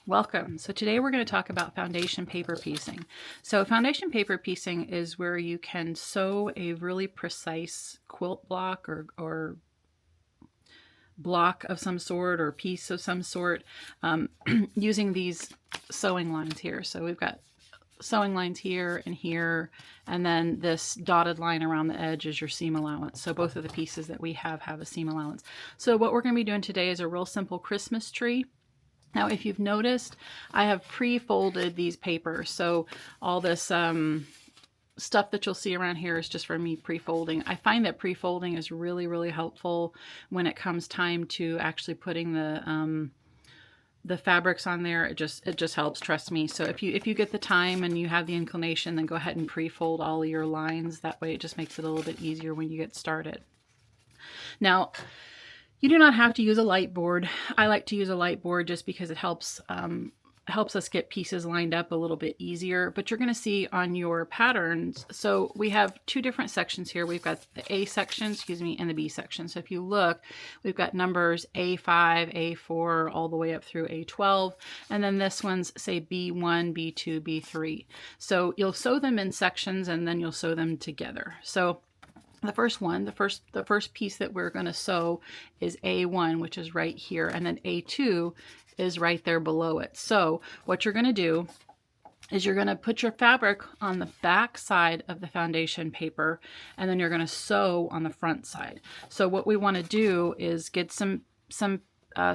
Welcome. So today we're going to talk about foundation paper piecing. So foundation paper piecing is where you can sew a really precise quilt block or block of some sort or piece of some sort using these sewing lines here. So we've got sewing lines here, and then this dotted line around the edge is your seam allowance. So both of the pieces that we have a seam allowance. So what we're going to be doing today is a real simple Christmas tree. Now, if you've noticed, I have pre-folded these papers. So all this stuff that you'll see around here is just for me pre-folding. I find that pre-folding is really, really helpful when it comes time to actually putting the fabrics on there. It just helps, trust me. So if you get the time and you have the inclination, then go ahead and pre-fold all of your lines. That way it just makes it a little bit easier when you get started. Now, you do not have to use a light board. I like to use a light board just because it helps us get pieces lined up a little bit easier. But you're going to see on your patterns, so we have two different sections here. We've got the A section, and the B section. So if you look, we've got numbers A5, A4, all the way up through A12. And then this one's, say, B1, B2, B3. So you'll sew them in sections and then you'll sew them together. So the first one, the first piece that we're going to sew is A1, which is right here, and then A2 is right there below it. So what you're going to do is you're going to put your fabric on the back side of the foundation paper, and then you're going to sew on the front side. So what we want to do is get some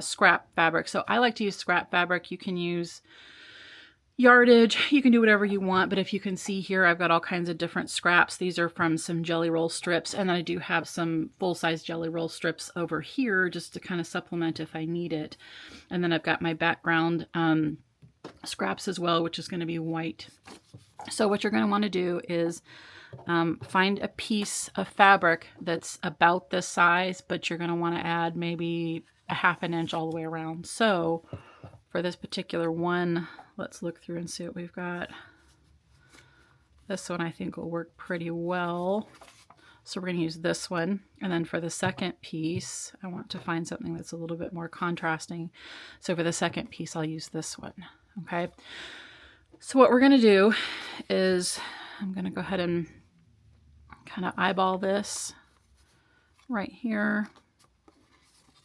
scrap fabric. So I like to use scrap fabric. You can use yardage, you can do whatever you want, but if you can see here, I've got all kinds of different scraps. These are from some jelly roll strips, and then I do have some full-size jelly roll strips over here just to kind of supplement if I need it. And then I've got my background scraps as well, which is going to be white. So what you're going to want to do is find a piece of fabric that's about this size, but you're going to want to add maybe a ½ inch all the way around. So for this particular one, let's look through and see what we've got. This one I think will work pretty well. So we're going to use this one. And then for the second piece, I want to find something that's a little bit more contrasting. So for the second piece, I'll use this one. Okay. So what we're going to do is I'm going to go ahead and kind of eyeball this right here.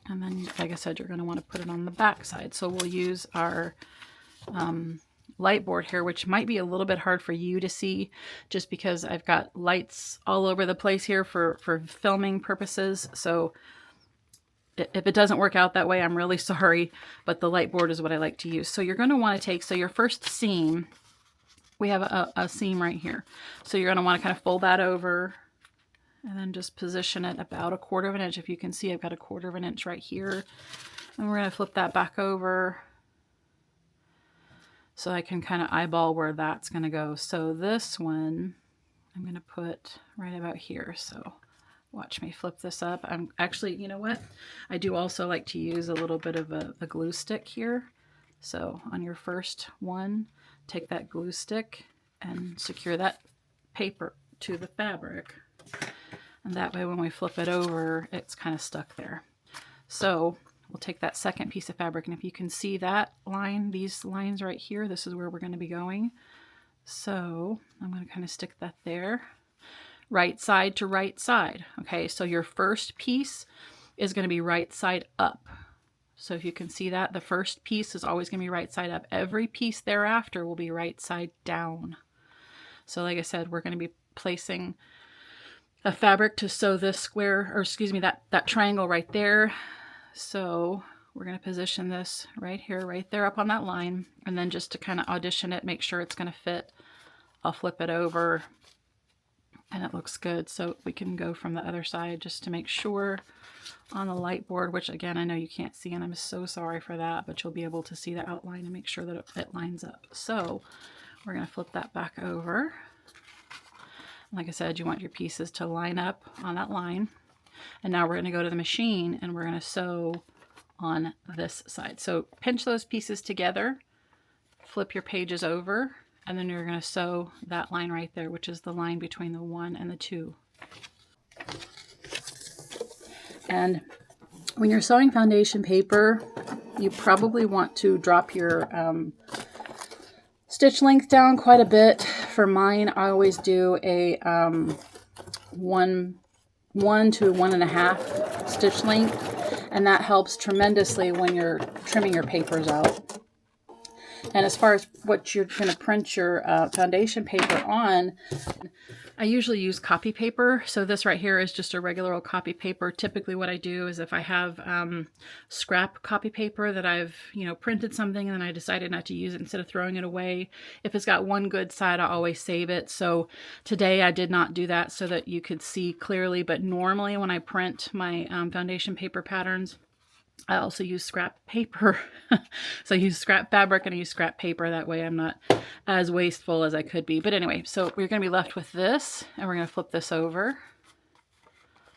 And then, like I said, you're going to want to put it on the back side. So we'll use our light board here, which might be a little bit hard for you to see just because I've got lights all over the place here for filming purposes. So if it doesn't work out that way, I'm really sorry, but the light board is what I like to use. So you're going to want to take, so your first seam, we have a seam right here. So you're going to want to kind of fold that over and then just position it about 1/4 inch. If you can see, I've got 1/4 inch right here. And we're going to flip that back over so I can kind of eyeball where that's going to go. So this one, I'm going to put right about here. So watch me flip this up. I'm actually, you know what? I do also like to use a little bit of a glue stick here. So on your first one, take that glue stick and secure that paper to the fabric. And that way when we flip it over, it's kind of stuck there. So we'll take that second piece of fabric, and if you can see that line, these lines right here, this is where we're going to be going. So I'm going to kind of stick that there. Right side to right side. Okay, so your first piece is going to be right side up. So if you can see that, the first piece is always going to be right side up. Every piece thereafter will be right side down. So like I said, we're going to be placing a fabric to sew this square, or excuse me, that triangle right there. So we're going to position this right here, right there up on that line. And then just to kind of audition it, make sure it's going to fit, I'll flip it over and it looks good. So we can go from the other side just to make sure on the light board, which again, I know you can't see, and I'm so sorry for that, but you'll be able to see the outline and make sure that it lines up. So we're going to flip that back over. Like I said, you want your pieces to line up on that line. And now we're going to go to the machine and we're going to sew on this side. So pinch those pieces together, flip your pages over, and then you're going to sew that line right there, which is the line between the 1 and the 2. And when you're sewing foundation paper, you probably want to drop your stitch length down quite a bit. For mine, I always do a 1 to 1.5 stitch length, and that helps tremendously when you're trimming your papers out. And as far as what you're going to print your foundation paper on, I usually use copy paper. So this right here is just a regular old copy paper. Typically what I do is if I have scrap copy paper that I've, printed something and then I decided not to use it, instead of throwing it away, if it's got one good side, I always save it. So today I did not do that so that you could see clearly, but normally when I print my foundation paper patterns, I also use scrap paper. So I use scrap fabric and I use scrap paper. That way I'm not as wasteful as I could be. But anyway, so we're going to be left with this, and we're going to flip this over.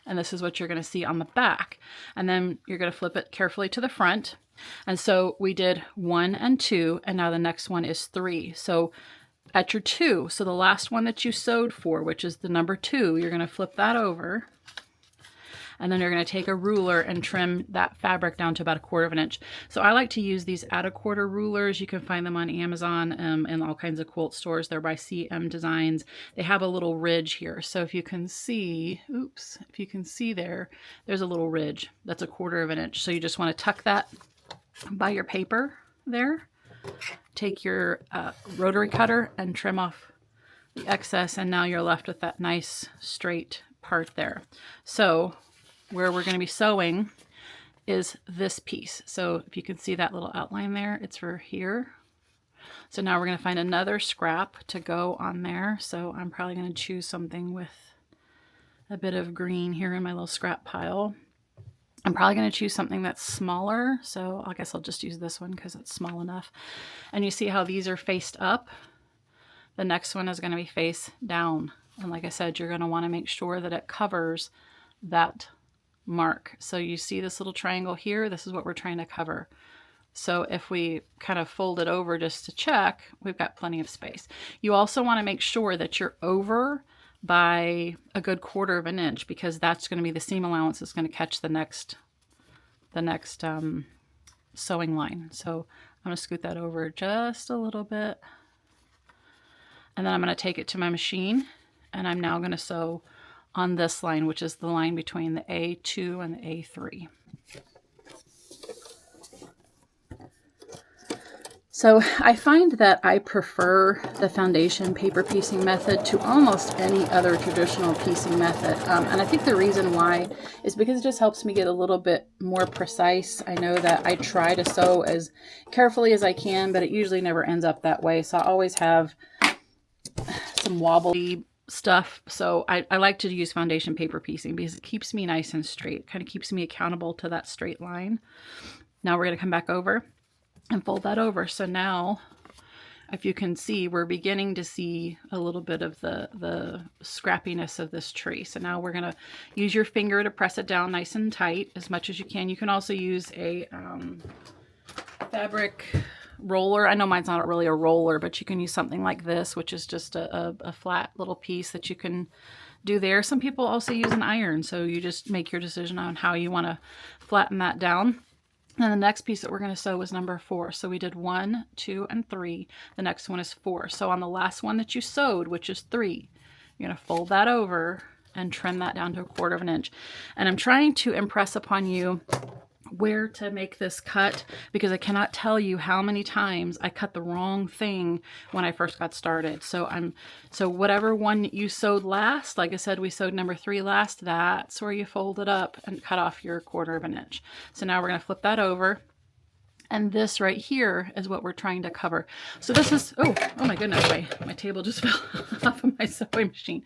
And this is what you're going to see on the back. And then you're going to flip it carefully to the front. And so we did 1 and 2, and now the next one is 3. So at your 2, so the last one that you sewed for, which is the number 2, you're going to flip that over. And then you're going to take a ruler and trim that fabric down to about 1/4 inch. So I like to use these at 1/4 rulers. You can find them on Amazon and all kinds of quilt stores. They're by CM Designs. They have a little ridge here. So if you can see, if you can see there's a little ridge. That's 1/4 inch. So you just want to tuck that by your paper there. Take your rotary cutter and trim off the excess. And now you're left with that nice straight part there. So where we're going to be sewing is this piece. So if you can see that little outline there, it's for here. So now we're going to find another scrap to go on there. So I'm probably going to choose something with a bit of green here in my little scrap pile. I'm probably going to choose something that's smaller. So I guess I'll just use this one because it's small enough. And you see how these are faced up? The next one is going to be face down. And like I said, you're going to want to make sure that it covers that mark. So you see this little triangle here, this is what we're trying to cover. So if we kind of fold it over just to check, we've got plenty of space. You also want to make sure that you're over by a good 1/4 inch, because that's going to be the seam allowance that's going to catch the next sewing line. So I'm going to scoot that over just a little bit. And then I'm going to take it to my machine, and I'm now going to sew on this line, which is the line between the A2 and the A3. So I find that I prefer the foundation paper piecing method to almost any other traditional piecing method. And I think the reason why is because it just helps me get a little bit more precise. I know that I try to sew as carefully as I can, but it usually never ends up that way. So I always have some wobbly stuff. So I like to use foundation paper piecing because it keeps me nice and straight. It kind of keeps me accountable to that straight line. Now we're going to come back over and fold that over. So now, if you can see, we're beginning to see a little bit of the scrappiness of this tree. So now we're going to use your finger to press it down nice and tight as much as you can. You can also use a fabric roller. I know mine's not really a roller, but you can use something like this, which is just a flat little piece that you can do there. Some people also use an iron, so you just make your decision on how you want to flatten that down. And the next piece that we're going to sew is number 4. So we did 1, 2, and 3. The next one is 4. So on the last one that you sewed, which is 3, you're going to fold that over and trim that down to 1/4 inch. And I'm trying to impress upon you where to make this cut, because I cannot tell you how many times I cut the wrong thing when I first got started. So whatever one you sewed last, like I said, we sewed number 3 last, that's where you fold it up and cut off your 1/4 inch. So now we're going to flip that over. And this right here is what we're trying to cover. So this is, oh my goodness, my table just fell off of my sewing machine.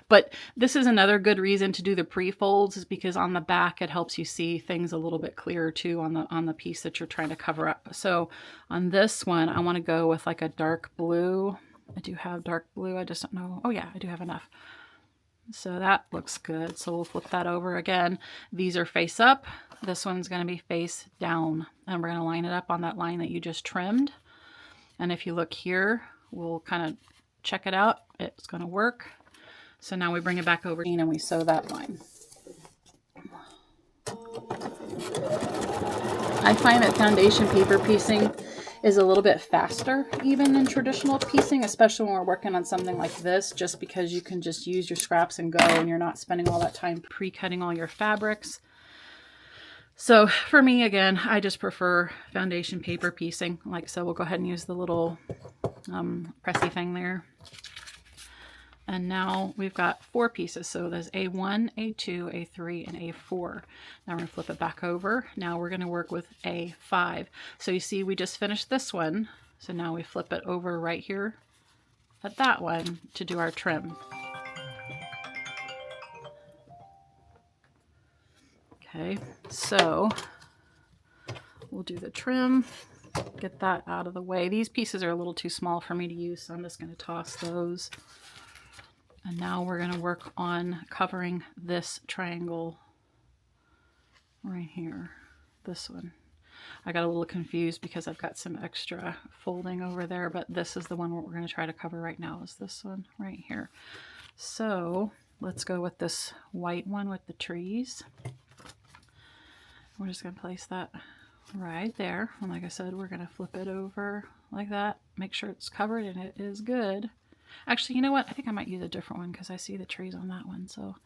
But this is another good reason to do the pre-folds, is because on the back it helps you see things a little bit clearer too on the piece that you're trying to cover up. So on this one, I want to go with like a dark blue. I do have dark blue, I just don't know. Oh yeah, I do have enough. So that looks good. So we'll flip that over again. These are face up. This one's going to be face down. And we're going to line it up on that line that you just trimmed. And if you look here, we'll kind of check it out. It's going to work. So now we bring it back over and we sew that line. I find that foundation paper piecing is a little bit faster even than traditional piecing, especially when we're working on something like this, just because you can just use your scraps and go and you're not spending all that time pre-cutting all your fabrics. So for me, again, I just prefer foundation paper piecing. Like so, we'll go ahead and use the little pressy thing there. And now we've got 4 pieces. So there's A1, A2, A3, and A4. Now we're going to flip it back over. Now we're going to work with A5. So you see we just finished this one. So now we flip it over right here at that one to do our trim. Okay, so we'll do the trim. Get that out of the way. These pieces are a little too small for me to use, so I'm just going to toss those. And now we're going to work on covering this triangle right here, this one. I got a little confused because I've got some extra folding over there, but this is the one we're going to try to cover right now, is this one right here. So let's go with this white one with the trees. We're just going to place that right there. And like I said, we're going to flip it over like that. Make sure it's covered and it is good. Actually, you know what? I think I might use a different one because I see the trees on that one. So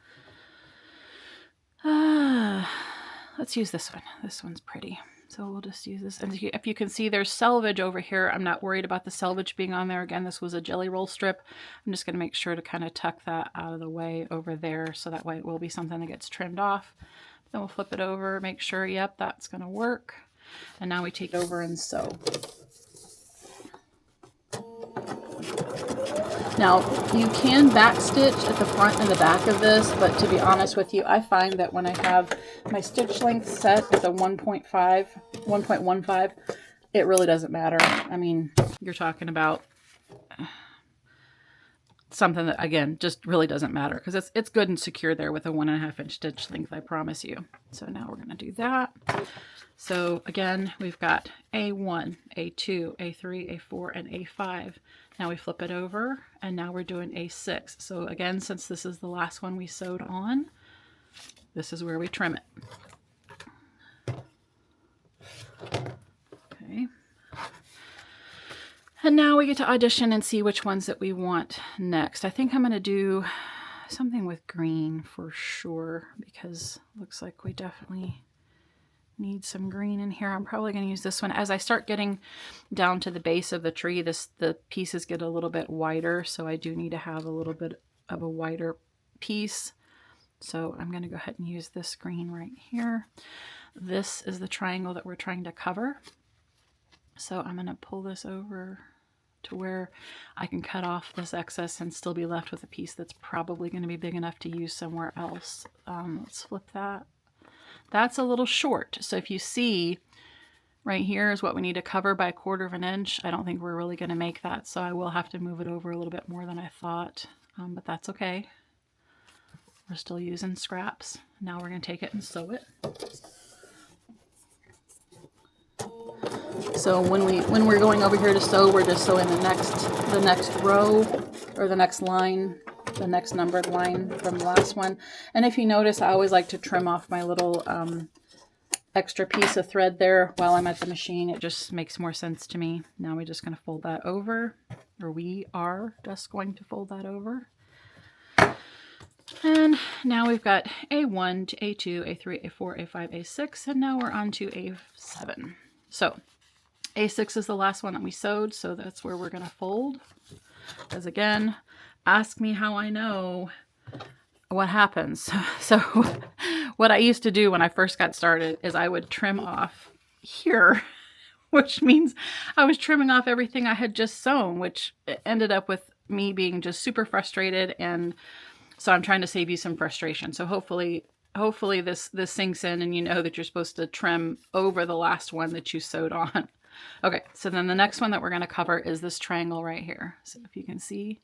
let's use this one. This one's pretty. So we'll just use this. And if you can see there's selvage over here, I'm not worried about the selvage being on there. Again, this was a jelly roll strip. I'm just going to make sure to kind of tuck that out of the way over there. So that way it will be something that gets trimmed off. Then we'll flip it over, make sure, yep, that's going to work. And now we take it over and sew. Now, you can backstitch at the front and the back of this, but to be honest with you, I find that when I have my stitch length set at the 1.15, it really doesn't matter. I mean, you're talking about something that, again, just really doesn't matter because it's good and secure there with a 1.5 inch stitch length, I promise you. So now we're going to do that. So again, we've got A1, A2, A3, A4, and A5. Now we flip it over, and now we're doing A6. So again, since this is the last one we sewed on, this is where we trim it. Okay. And now we get to audition and see which ones that we want next. I think I'm going to do something with green for sure, because it looks like we definitely need some green in here. I'm probably going to use this one. As I start getting down to the base of the tree, the pieces get a little bit wider, so I do need to have a little bit of a wider piece. So I'm going to go ahead and use this green right here. This is the triangle that we're trying to cover. So I'm going to pull this over to where I can cut off this excess and still be left with a piece that's probably going to be big enough to use somewhere else. Let's flip that. That's a little short. So if you see right here is what we need to cover by 1/4 inch. I don't think we're really going to make that. So I will have to move it over a little bit more than I thought, but that's okay. We're still using scraps. Now we're going to take it and sew it. So when we're going over here to sew, we're just sewing the next row or the next line, the next numbered line from the last one. And if you notice, I always like to trim off my little extra piece of thread there while I'm at the machine. It just makes more sense to me. Now we're just going to fold that over, or we are just going to fold that over. And now we've got A1 to A2, A3, A4, A5, A6, and now we're on to A7. So A6 is the last one that we sewed, so that's where we're going to fold. Because again, ask me how I know what happens. So what I used to do when I first got started is I would trim off here, which means I was trimming off everything I had just sewn, which ended up with me being just super frustrated. And so I'm trying to save you some frustration. So hopefully this sinks in and you know that you're supposed to trim over the last one that you sewed on. Okay, so then the next one that we're going to cover is this triangle right here. So if you can see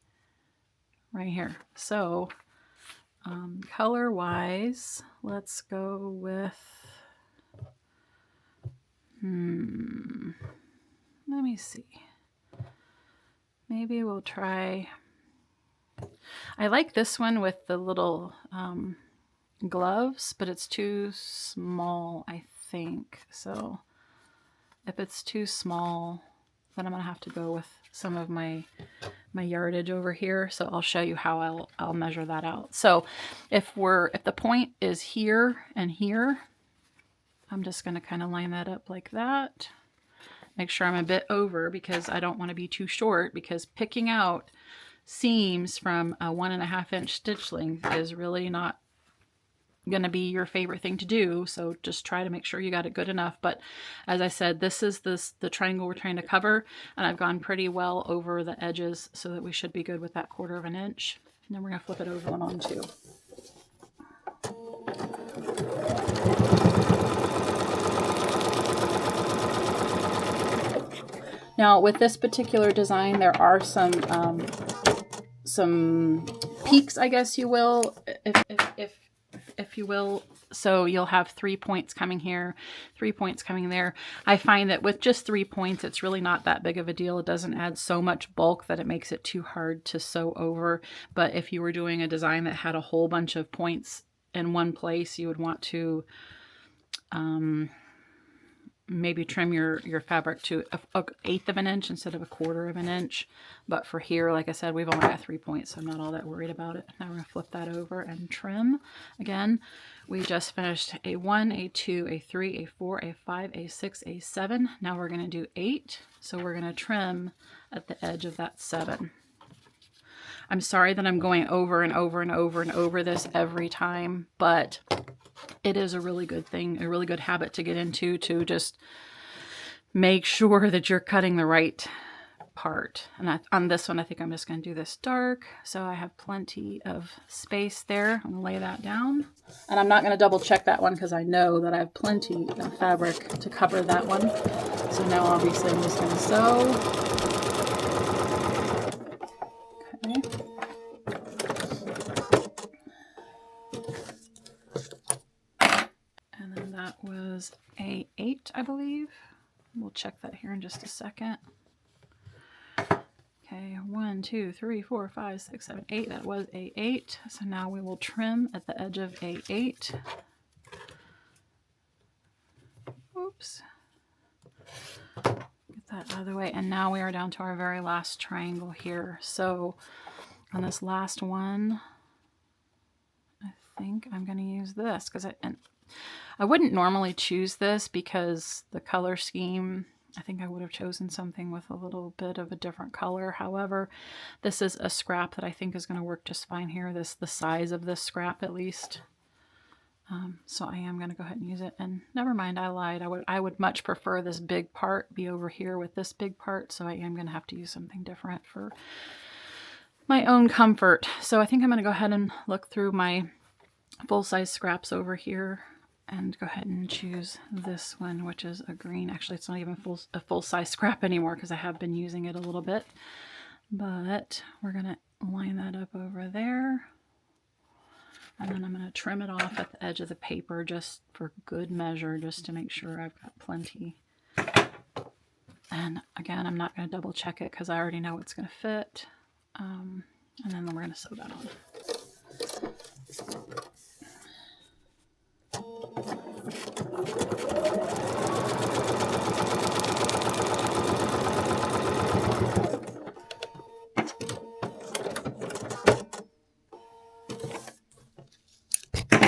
right here. So color wise, let's go with, let me see. Maybe we'll try, I like this one with the little gloves, but it's too small, I think. So If it's too small, then I'm gonna have to go with some of my yardage over here. So I'll show you how I'll measure that out. So if the point is here and here, I'm just gonna kind of line that up like that. Make sure I'm a bit over because I don't want to be too short, because picking out seams from a 1.5 inch stitch length is really not going to be your favorite thing to do. So just try to make sure you got it good enough. But as I said, this is the triangle we're trying to cover, and I've gone pretty well over the edges so that we should be good with that 1/4 inch. And then we're going to flip it over 1 on 2. Now with this particular design, there are some peaks, I guess you will, if you will. So you'll have 3 points coming here, 3 points coming there. I find that with just 3 points, it's really not that big of a deal. It doesn't add so much bulk that it makes it too hard to sew over. But if you were doing a design that had a whole bunch of points in one place, you would want to maybe trim your fabric to 1/8 of an inch instead of 1/4 of an inch. But for here, like I said, we've only got 3 points, so I'm not all that worried about it. Now we're going to flip that over and trim. Again, we just finished a 1, a 2, a 3, a 4, a 5, a 6, a 7. Now we're going to do 8. So we're going to trim at the edge of that 7. I'm sorry that I'm going over and over and over and over this every time, but it is a really good thing, a really good habit to get into, to just make sure that you're cutting the right part. And on this one, I think I'm just going to do this dark, so I have plenty of space there. I'm going to lay that down. And I'm not going to double check that one because I know that I have plenty of fabric to cover that one. So now obviously I'm just going to sew. Okay. That was a 8, I believe. We'll check that here in just a second. Okay, 1, 2, 3, 4, 5, 6, 7, 8. That was a 8. So now we will trim at the edge of a 8. Oops. Get that out of the way. And now we are down to our very last triangle here. So on this last one, I think I'm going to use this because I wouldn't normally choose this because the color scheme, I think I would have chosen something with a little bit of a different color. However, this is a scrap that I think is going to work just fine here. The size of this scrap at least. So I am going to go ahead and use it. And never mind, I lied. I would much prefer this big part be over here with this big part. So I am going to have to use something different for my own comfort. So I think I'm going to go ahead and look through my full-size scraps over here and go ahead and choose this one, which is a green. Actually, it's not even a full-size scrap anymore because I have been using it a little bit. But we're going to line that up over there. And then I'm going to trim it off at the edge of the paper just for good measure, just to make sure I've got plenty. And again, I'm not going to double check it because I already know it's going to fit. And then we're going to sew that on.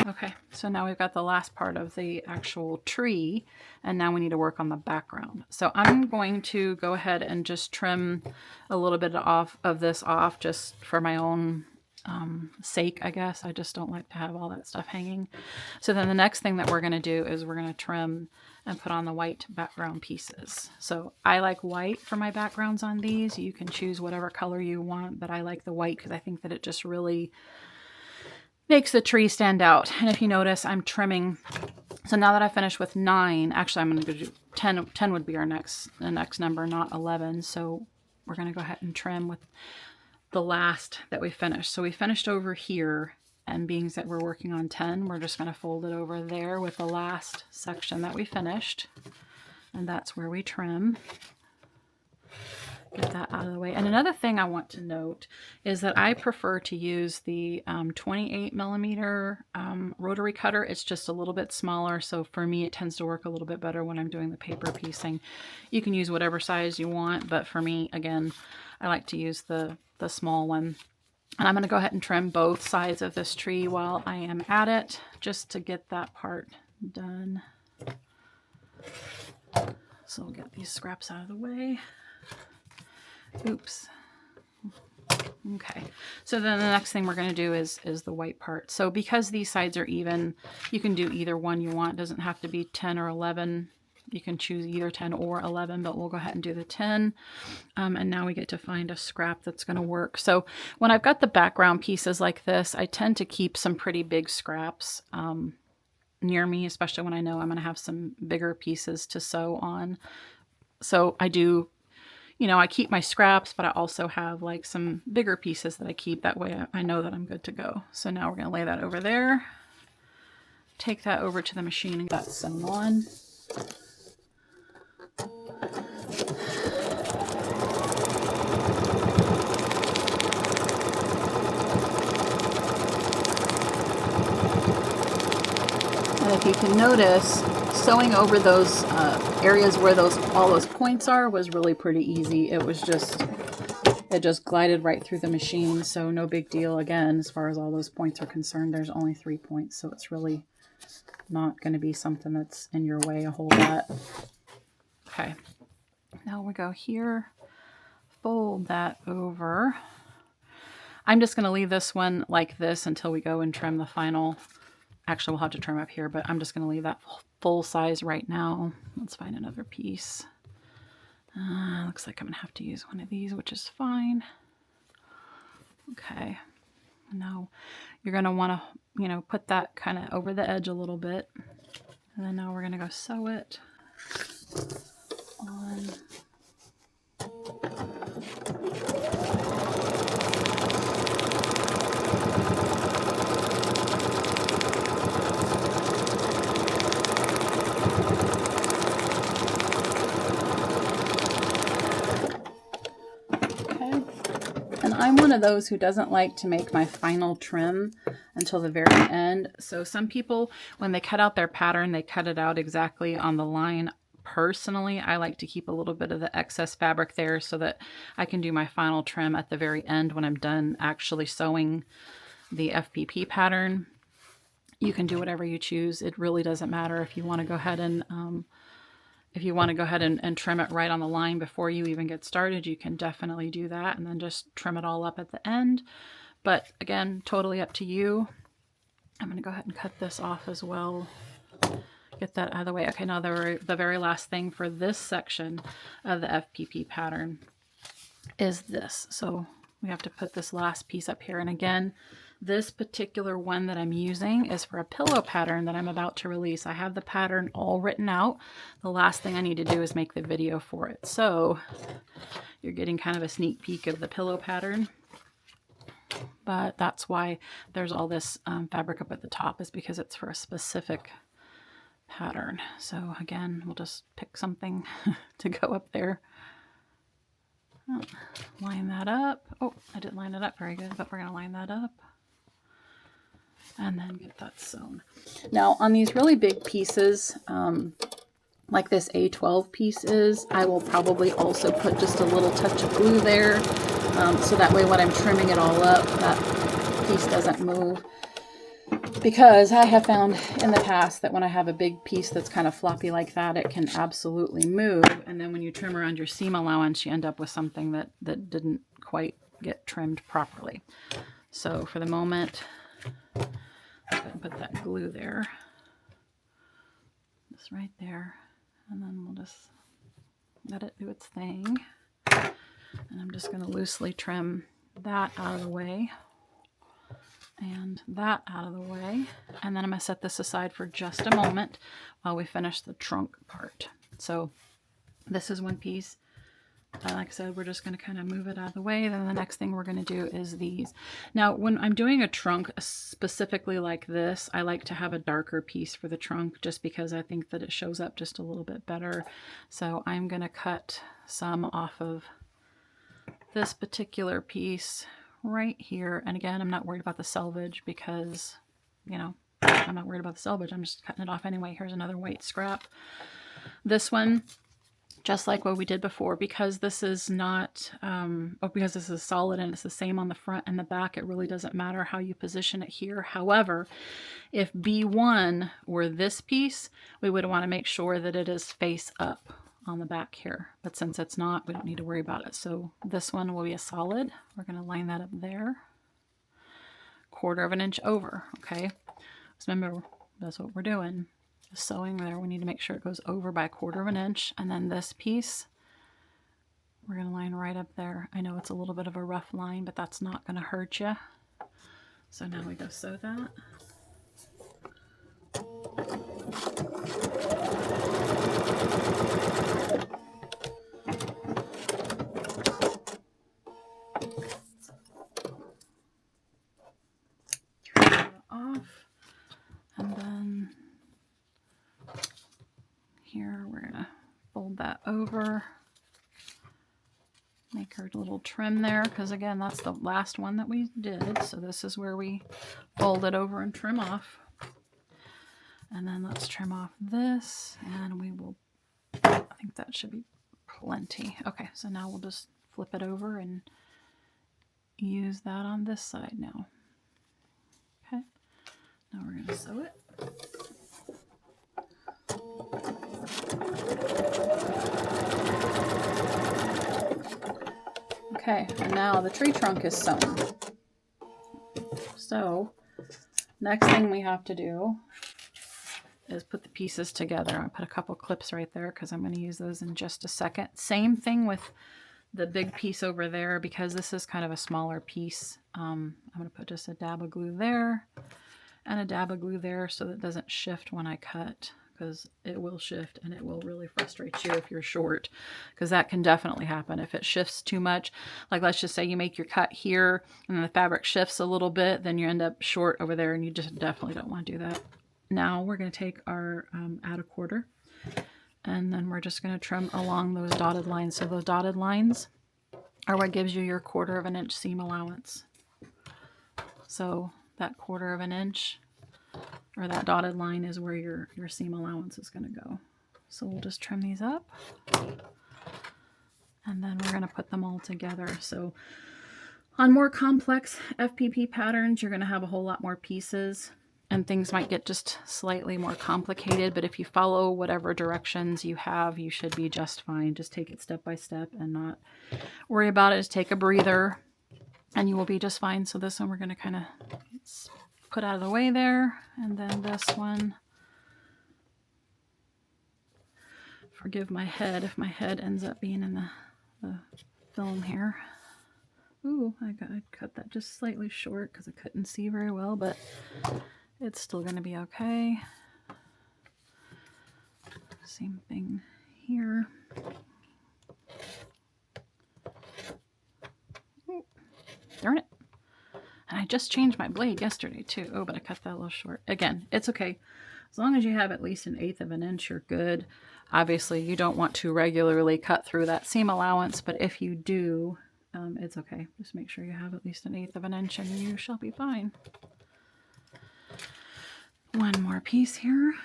Okay, so now we've got the last part of the actual tree, and now we need to work on the background. So I'm going to go ahead and just trim a little bit of this off just for my own sake, I guess. I just don't like to have all that stuff hanging. So then the next thing that we're going to do is we're going to trim and put on the white background pieces. So I like white for my backgrounds on these. You can choose whatever color you want, but I like the white because I think that it just really makes the tree stand out. And if you notice, I'm trimming. So now that I finished with 9, actually I'm going to do 10. 10 would be the next number, not 11. So we're going to go ahead and trim with the last that we finished. So we finished over here, and being that we're working on 10, we're just going to fold it over there with the last section that we finished. And that's where we trim. Get that out of the way. And another thing I want to note is that I prefer to use the 28mm rotary cutter. It's just a little bit smaller, so for me it tends to work a little bit better when I'm doing the paper piecing. You can use whatever size you want, but for me, again, I like to use the small one. And I'm going to go ahead and trim both sides of this tree while I am at it, just to get that part done. So we'll get these scraps out of the way. Oops. Okay, so then the next thing we're going to do is the white part. So because these sides are even, you can do either one you want. It doesn't have to be 10 or 11. You can choose either 10 or 11, but we'll go ahead and do the 10. And now we get to find a scrap that's going to work. So when I've got the background pieces like this, I tend to keep some pretty big scraps near me, especially when I know I'm going to have some bigger pieces to sew on. So I do, you know, I keep my scraps, but I also have like some bigger pieces that I keep. That way I know that I'm good to go. So now we're going to lay that over there. Take that over to the machine and get that sewn on. And if you can notice, sewing over those areas where all those points are was really pretty easy. It just glided right through the machine, so no big deal. Again, as far as all those points are concerned, there's only 3 points, so it's really not going to be something that's in your way a whole lot. Okay, now we go here, fold that over. I'm just going to leave this one like this until we go and trim the final. Actually, we'll have to trim up here, but I'm just going to leave that full size right now. Let's find another piece. Looks like I'm going to have to use one of these, which is fine. Okay. Now you're going to want to, you know, put that kind of over the edge a little bit. And then now we're going to go sew it on. I'm one of those who doesn't like to make my final trim until the very end. So some people, when they cut out their pattern, they cut it out exactly on the line. Personally, I like to keep a little bit of the excess fabric there so that I can do my final trim at the very end when I'm done actually sewing the FPP pattern. You can do whatever you choose. It really doesn't matter. If you want to go ahead and trim it right on the line before you even get started, you can definitely do that and then just trim it all up at the end. But again, totally up to you. I'm going to go ahead and cut this off as well. Get that out of the way. Okay, now the very last thing for this section of the FPP pattern is this. So we have to put this last piece up here. And again, this particular one that I'm using is for a pillow pattern that I'm about to release. I have the pattern all written out. The last thing I need to do is make the video for it. So you're getting kind of a sneak peek of the pillow pattern. But that's why there's all this fabric up at the top, is because it's for a specific pattern. So again, we'll just pick something to go up there. Line that up. Oh, I didn't line it up very good, but we're going to line that up. And then get that sewn. Now on these really big pieces, like this A12 piece is, I will probably also put just a little touch of glue there. So that way when I'm trimming it all up, that piece doesn't move. Because I have found in the past that when I have a big piece that's kind of floppy like that, it can absolutely move. And then when you trim around your seam allowance, you end up with something that didn't quite get trimmed properly. So for the moment, let's go ahead and put that glue there. Just right there. And then we'll just let it do its thing. And I'm just going to loosely trim that out of the way. And that out of the way. And then I'm going to set this aside for just a moment while we finish the trunk part. So this is one piece. Like I said, we're just going to kind of move it out of the way. Then the next thing we're going to do is these. Now, when I'm doing a trunk specifically like this, I like to have a darker piece for the trunk just because I think that it shows up just a little bit better. So I'm going to cut some off of this particular piece right here. And again, I'm not worried about the selvage because, you know, I'm not worried about the selvage. I'm just cutting it off anyway. Here's another white scrap. This one, just like what we did before, because this is not, because this is solid and it's the same on the front and the back, it really doesn't matter how you position it here. However, if B1 were this piece, we would want to make sure that it is face up on the back here. But since it's not, we don't need to worry about it. So this one will be a solid. We're going to line that up there. 1/4 of an inch over, okay? So remember, that's what we're doing. The sewing there, we need to make sure it goes over by 1/4 of an inch. And then this piece, we're going to line right up there. I know it's a little bit of a rough line, but that's not going to hurt you. So now we go sew that. Off, and then here we're gonna fold that over, make our little trim there, because again, that's the last one that we did. So this is where we fold it over and trim off. And then let's trim off this, and we will, I think that should be plenty. Okay, so now we'll just flip it over and use that on this side now. Okay, now we're going to sew it. Okay, and now the tree trunk is sewn. So next thing we have to do is put the pieces together. I put a couple clips right there because I'm going to use those in just a second. Same thing with the big piece over there, because this is kind of a smaller piece. I'm going to put just a dab of glue there and a dab of glue there so that it doesn't shift when I cut, because it will shift and it will really frustrate you if you're short, because that can definitely happen if it shifts too much. Like let's just say you make your cut here and then the fabric shifts a little bit, then you end up short over there, and you just definitely don't want to do that. Now we're going to take our add a 1/4, and then we're just going to trim along those dotted lines. So those dotted lines are what gives you your 1/4 of an inch seam allowance. So that 1/4 of an inch, or that dotted line, is where your seam allowance is going to go. So we'll just trim these up, and then we're going to put them all together. So on more complex FPP patterns, you're going to have a whole lot more pieces, and things might get just slightly more complicated, but if you follow whatever directions you have, you should be just fine. Just take it step by step and not worry about it. Just take a breather and you will be just fine. So this one we're going to kind of put out of the way there, and then this one, forgive my head if my head ends up being in the film here. Ooh, I cut that just slightly short because I couldn't see very well, but it's still going to be okay. Same thing here. Ooh, darn it. And I just changed my blade yesterday too. Oh, but I cut that a little short. Again, it's okay. As long as you have at least 1/8 of an inch, you're good. Obviously, you don't want to regularly cut through that seam allowance, but if you do, it's okay. Just make sure you have at least 1/8 of an inch and you shall be fine. One more piece here.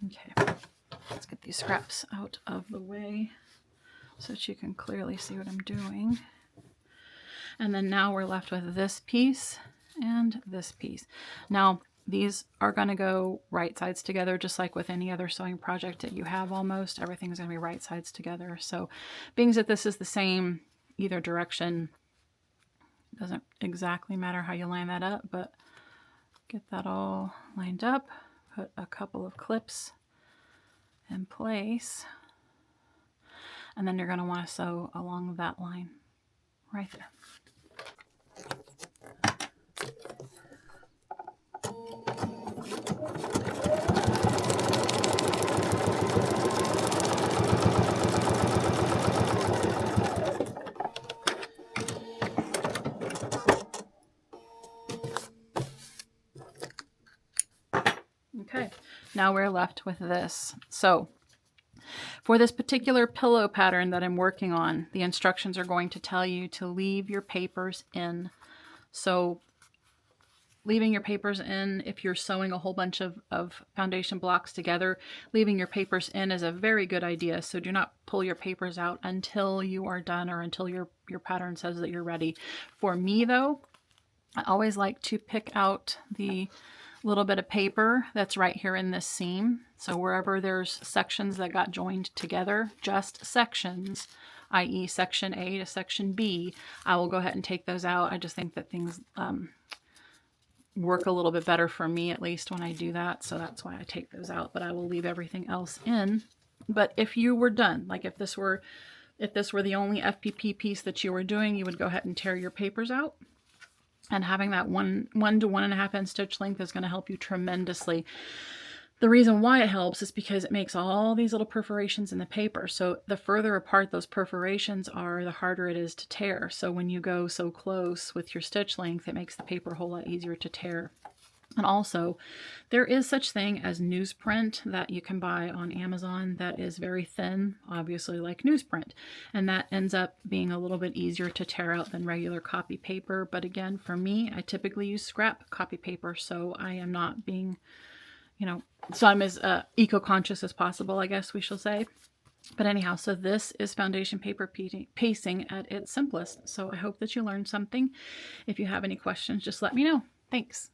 Okay, let's get these scraps out of the way so that you can clearly see what I'm doing. And then now we're left with this piece and this piece. Now, these are going to go right sides together, just like with any other sewing project that you have almost. Everything's going to be right sides together. So being that this is the same either direction, doesn't exactly matter how you line that up, but get that all lined up. Put a couple of clips in place. And then you're going to want to sew along that line right there. Okay, now we're left with this. So For this particular pillow pattern that I'm working on, the instructions are going to tell you to leave your papers in. So leaving your papers in, if you're sewing a whole bunch of foundation blocks together, leaving your papers in is a very good idea. So do not pull your papers out until you are done or until your pattern says that you're ready. For me though, I always like to pick out the little bit of paper that's right here in this seam. So wherever there's sections that got joined together, just sections, i.e. section A to section B, I will go ahead and take those out. I just think that things work a little bit better for me, at least when I do that. So that's why I take those out, but I will leave everything else in. But if you were done, like if this were the only FPP piece that you were doing, you would go ahead and tear your papers out. And having that 1 to 1.5 inch stitch length is going to help you tremendously. The reason why it helps is because it makes all these little perforations in the paper. So the further apart those perforations are, the harder it is to tear. So when you go so close with your stitch length, it makes the paper a whole lot easier to tear. And also, there is such thing as newsprint that you can buy on Amazon that is very thin, obviously like newsprint. And that ends up being a little bit easier to tear out than regular copy paper. But again, for me, I typically use scrap copy paper, so I am not being, so I'm as eco-conscious as possible, I guess we shall say. But anyhow, so this is foundation paper piecing at its simplest. So I hope that you learned something. If you have any questions, just let me know. Thanks.